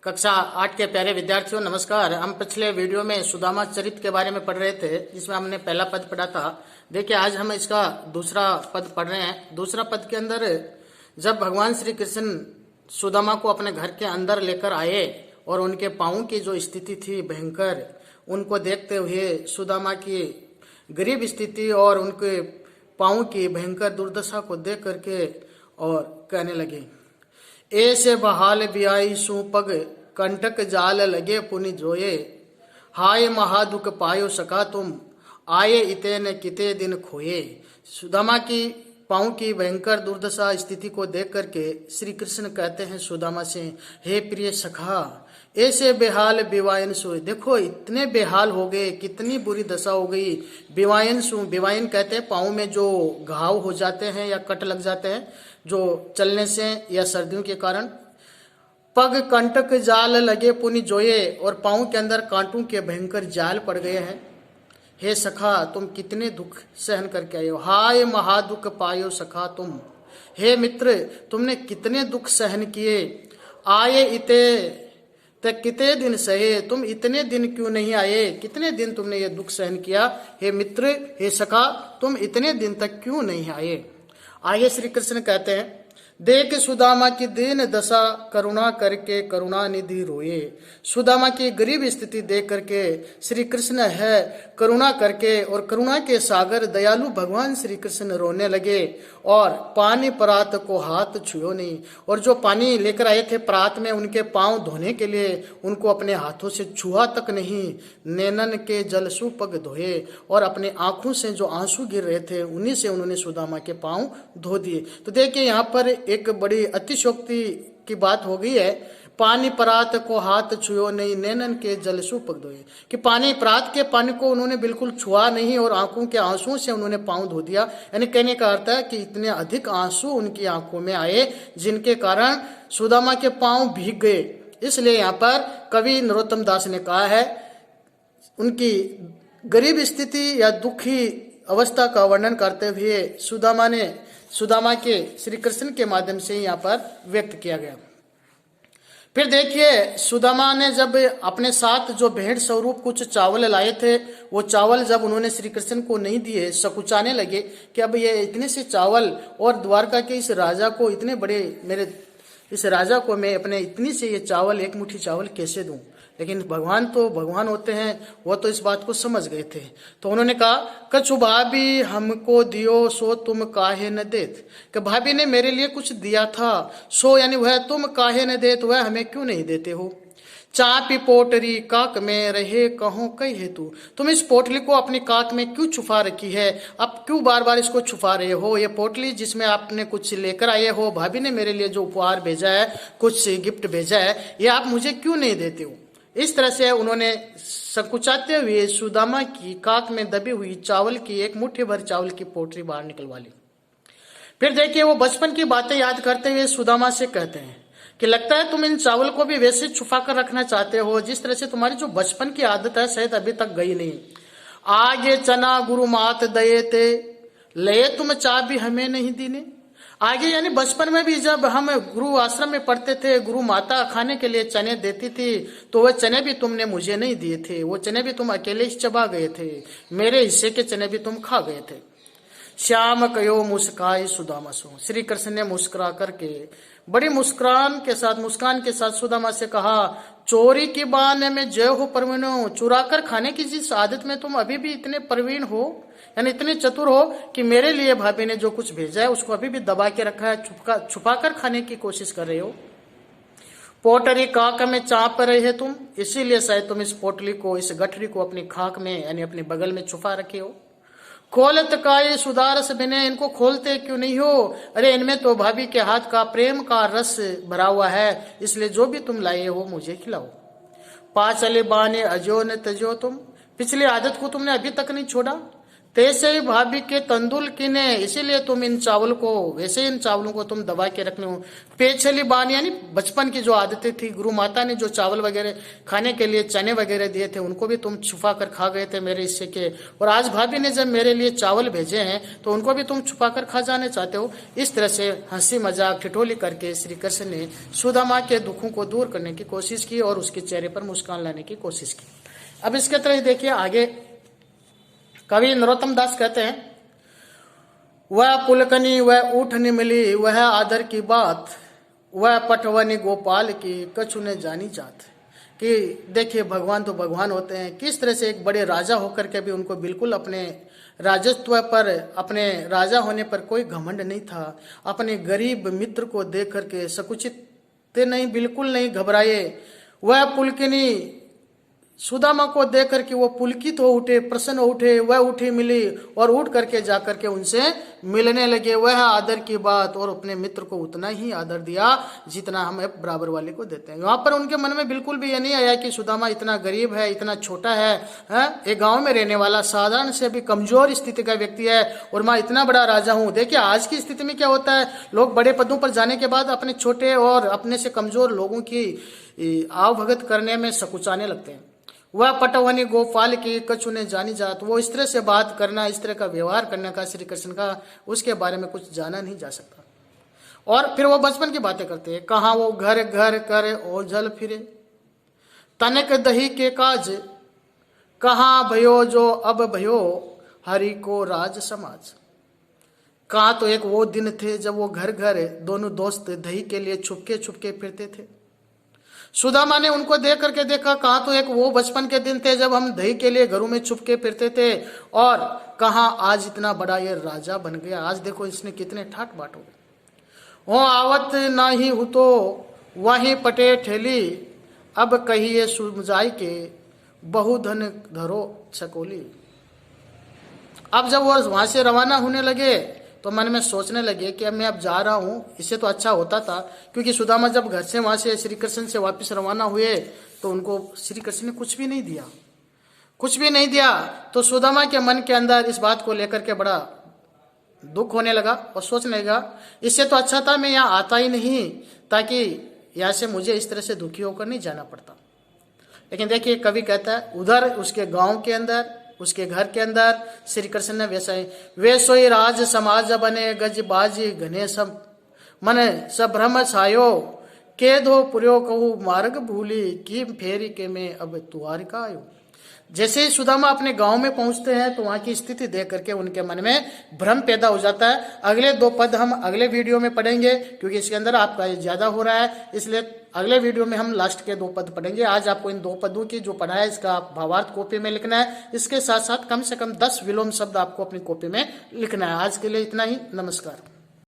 कक्षा 8 के प्यारे विद्यार्थियों नमस्कार। हम पिछले वीडियो में सुदामा चरित्र के बारे में पढ़ रहे थे, जिसमें हमने पहला पद पढ़ा था। देखिए आज हम इसका दूसरा पद पढ़ रहे हैं। दूसरा पद के अंदर जब भगवान श्री कृष्ण सुदामा को अपने घर के अंदर लेकर आए और उनके पाँव की जो स्थिति थी भयंकर, उनको देखते हुए सुदामा की गरीब स्थिति और उनके पाँव की भयंकर दुर्दशा को देख करके और कहने लगे, ऐसे बहाल बियाई सू पग कंटक जाल लगे पुनि जोये, हाय महादुख पायो सका तुम आये इते न किते दिन खोए। सुदामा की पाँव की भयंकर दुर्दशा स्थिति को देख करके श्री कृष्ण कहते हैं सुदामा से, हे प्रिय सखा, ऐसे बेहाल बिवायन सो, देखो इतने बेहाल हो गए, कितनी बुरी दशा हो गई। बिवायन सु, बिवायन कहते हैं पाँव में जो घाव हो जाते हैं या कट लग जाते हैं जो चलने से या सर्दियों के कारण। पग कंटक जाल लगे पुनि जोये, और पाँव के अंदर कांटों के भयंकर जाल पड़ गए हैं। हे सखा, तुम कितने दुख सहन करके आए हो। हाय महादुख पायो सखा तुम, हे मित्र तुमने कितने दुख सहन किए। आये इते तक कितने दिन सहे, तुम इतने दिन क्यों नहीं आए, कितने दिन तुमने ये दुख सहन किया। हे मित्र, हे सखा, तुम इतने दिन तक क्यों नहीं आए। आगे श्री कृष्ण कहते हैं, देख सुदामा की दीन दशा करुणा करके करुणा निधि रोए। सुदामा की गरीब स्थिति देख करके श्री कृष्ण है करुणा करके और करुणा के सागर दयालु भगवान श्री कृष्ण रोने लगे और पानी परात को हाथ छुओ नहीं, और जो पानी लेकर आए थे परात में उनके पांव धोने के लिए उनको अपने हाथों से छुआ तक नहीं। नैनन के जल सुपग धोए, और अपने आंखों से जो आंसू गिर रहे थे उन्हीं से उन्होंने सुदामा के पांव धो दिए। तो देखिए यहाँ पर एक बड़ी अतिशयोक्ति की बात हो गई है। पानी परात को हाथ छुओ नहीं, नैनन के जल सुपग धोए, कि पानी परात के पानी को उन्होंने बिल्कुल छुआ नहीं और आंखों के आंसुओं से उन्होंने पांव धो दिया। यानी कहने का अर्थ है कि इतने अधिक आंसू उनकी आंखों में आए जिनके कारण सुदामा के पांव भीग गए। इसलिए यहाँ पर कवि नरोत्तम दास ने कहा है, उनकी गरीब स्थिति या दुखी अवस्था का वर्णन करते हुए सुदामा के श्री कृष्ण के माध्यम से यहाँ पर व्यक्त किया गया। फिर देखिए सुदामा ने जब अपने साथ जो भेंट स्वरूप कुछ चावल लाए थे, वो चावल जब उन्होंने श्री कृष्ण को नहीं दिए, सकुचाने लगे कि अब ये इतने से चावल और द्वारका के इस राजा को इतने बड़े मेरे इस राजा को मैं अपने इतनी से ये चावल, एक मुट्ठी चावल कैसे दूं। लेकिन भगवान तो भगवान होते हैं, वो तो इस बात को समझ गए थे। तो उन्होंने कहा, कछु भाभी हमको दियो सो तुम काहे न देत, कि भाभी ने मेरे लिए कुछ दिया था, सो यानी वह तुम काहे न देत, वह हमें क्यों नहीं देते हो। चापी पोटरी काक में रहे कहो कई हेतु, तुम इस पोटली को अपनी काक में क्यों छुपा रखी है, अब क्यों बार बार इसको छुपा रहे हो। ये पोटली जिसमें आपने कुछ लेकर आए हो, भाभी ने मेरे लिए जो उपहार भेजा है, कुछ गिफ्ट भेजा है, ये आप मुझे क्यों नहीं देते हो। इस तरह से उन्होंने संकुचाते हुए सुदामा की काक में दबी हुई चावल की एक मुट्ठी भर चावल की पोटली बाहर निकलवा ली। फिर देखिए वो बचपन की बातें याद करते हुए सुदामा से कहते हैं कि लगता है तुम इन चावल को भी वैसे छुपा कर रखना चाहते हो जिस तरह से तुम्हारी जो बचपन की आदत है शायद अभी तक गई नहीं। आगे चना गुरु मात दये ते लये तुम चा भी हमें नहीं दीने। आगे यानी बचपन में भी जब हम गुरु आश्रम में पढ़ते थे, गुरु माता खाने के लिए चने देती थी, तो वह चने भी तुमने मुझे नहीं दिए थे, वो चने भी तुम अकेले ही चबा गए थे, मेरे हिस्से के चने भी तुम खा गए थे। श्याम कयो मुस्काई सुदामा सो, श्री कृष्ण ने मुस्कुरा करके बड़ी मुस्कान के साथ सुदामा से कहा, चोरी की बाने में जय हो प्रवीणो, चुरा कर खाने की जिस आदत में तुम अभी भी इतने प्रवीण हो, यानी इतने चतुर हो कि मेरे लिए भाभी ने जो कुछ भेजा है उसको अभी भी दबा के रखा है, छुपा कर खाने की कोशिश कर रहे हो। पोटरी काक में चाप रहे है तुम, इसीलिए शायद तुम इस पोटली को, इस गठरी को अपनी खाक में यानी अपने बगल में छुपा रखे हो। खोलत का ये सुदारस बिने, इनको खोलते क्यों नहीं हो, अरे इनमें तो भाभी के हाथ का प्रेम का रस भरा हुआ है, इसलिए जो भी तुम लाए हो मुझे खिलाओ। पाचले बाने अजो न तजो तुम, पिछली आदत को तुमने अभी तक नहीं छोड़ा। तैसे ही भाभी के तंदुल किने, इसीलिए तुम इन चावल को, वैसे इन चावलों को तुम दबा के रख लो। पेछली बान यानी बचपन की जो आदतें थी, गुरु माता ने जो चावल वगैरह खाने के लिए चने वगैरह दिए थे, उनको भी तुम छुपा कर खा गए थे मेरे हिस्से के। और आज भाभी ने जब मेरे लिए चावल भेजे हैं तो उनको भी तुम छुपा कर खा जाने चाहते हो। इस तरह से हंसी मजाक ठिठोली करके श्री कृष्ण ने सुदामा के दुखों को दूर करने की कोशिश की और उसके चेहरे पर मुस्कान लाने की कोशिश की। अब इसके तरह देखिए आगे कवि नरोत्तम दास कहते हैं, वह पुलकनी वह ऊठनी मिली वह आदर की बात, वह पटवनी गोपाल की कछु ने जानी जात। कि देखिए भगवान तो भगवान होते हैं, किस तरह से एक बड़े राजा होकर के भी उनको बिल्कुल अपने राजत्व पर, अपने राजा होने पर कोई घमंड नहीं था। अपने गरीब मित्र को देख करके सकुचित नहीं, बिल्कुल नहीं घबराए। वह पुलकिनी सुदामा को देख करके वो पुलकित हो उठे, प्रसन्न हो उठे, वह उठी मिली और उठ करके जाकर के उनसे मिलने लगे। वह आदर की बात, और अपने मित्र को उतना ही आदर दिया जितना हम बराबर वाले को देते हैं। वहां पर उनके मन में बिल्कुल भी ये नहीं आया कि सुदामा इतना गरीब है, इतना छोटा है, एक गांव में रहने वाला साधारण से भी कमजोर स्थिति का व्यक्ति है और मैं इतना बड़ा राजा हूं। देखिए आज की स्थिति में क्या होता है, लोग बड़े पदों पर जाने के बाद अपने छोटे और अपने से कमजोर लोगों की आवभगत करने में सकुचाने लगते हैं। वह पटवनी गोपाल की कछु ने जानी जात, वो इस तरह से बात करना, इस तरह का व्यवहार करने का श्री कृष्ण का, उसके बारे में कुछ जाना नहीं जा सकता। और फिर वो बचपन की बातें करते हैं, कहाँ वो घर घर करे ओझल फिरे, तनक दही के काज, कहाँ भयो जो अब भयो हरि को राज समाज। कहाँ तो एक वो दिन थे जब वो घर घर दोनों दोस्त दही के लिए छुपके छुपके फिरते थे। सुदामा ने उनको देख करके देखा, कहाँ तो एक वो बचपन के दिन थे जब हम दही के लिए घरों में छुपके फिरते थे, और कहाँ आज इतना बड़ा ये राजा बन गया। आज देखो इसने कितने ठाट बाट हो गए। हो आवत ना ही हो तो वहीं पटे ठेली, अब कहिए सुमजाई के बहुधन धरो छकोली। अब जब वो वहां से रवाना होने लगे तो मन में सोचने लगे कि अब मैं अब जा रहा हूं, इससे तो अच्छा होता था, क्योंकि सुदामा जब घर से वहां से श्री कृष्ण से वापस रवाना हुए तो उनको श्री कृष्ण ने कुछ भी नहीं दिया, कुछ भी नहीं दिया। तो सुदामा के मन के अंदर इस बात को लेकर के बड़ा दुख होने लगा और सोचने लगा, इससे तो अच्छा था मैं यहाँ आता ही नहीं, ताकि यहाँ से मुझे इस तरह से दुखी होकर नहीं जाना पड़ता। लेकिन देखिए कवि कहता है, उधर उसके गांव के अंदर, उसके घर के अंदर श्री कृष्ण ने वे सोई राज समाज बने, गज बाजी घने सब मन सभ्रम छायो, के धो पुर्यो कहू मार्ग भूली, की फेरी के में अब तुआर का आयो। जैसे ही सुदामा अपने गांव में पहुंचते हैं तो वहां की स्थिति देख करके उनके मन में भ्रम पैदा हो जाता है। अगले 2 पद हम अगले वीडियो में पढ़ेंगे, क्योंकि इसके अंदर आपका ये ज्यादा हो रहा है, इसलिए अगले वीडियो में हम लास्ट के 2 पद पढ़ेंगे। आज आपको इन 2 पदों की जो पढ़ा है इसका भावार्थ कॉपी में लिखना है। इसके साथ साथ कम से कम 10 विलोम शब्द आपको अपनी कॉपी में लिखना है। आज के लिए इतना ही, नमस्कार।